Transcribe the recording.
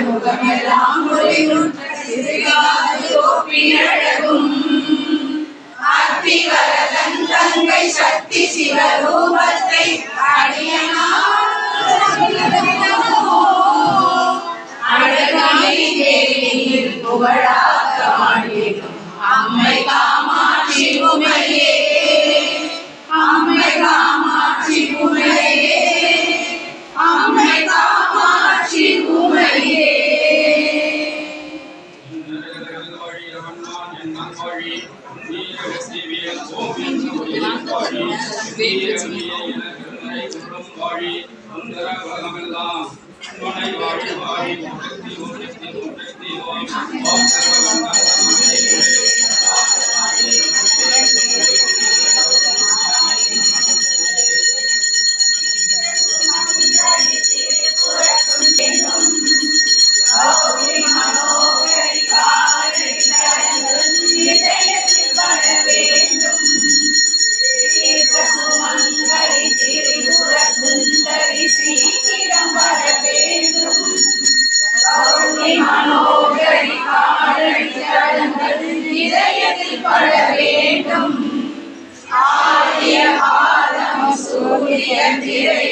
முகமெல்லாம் ஒளிரும் அழகும் அத்திவரதன் தங்கை சக்தி சிவரூபத்தை அழகில் புகழாக மாற்றிடும் அம்மை காமாட்சி உமையே அம்மை காமாட்சி உமையே அம்மை காமாட்சி உமையே மனோகரி காதலி தடங்கள் இதயத்தில் பட வேண்டும் ஆரிய பாதம் சூரிய திரை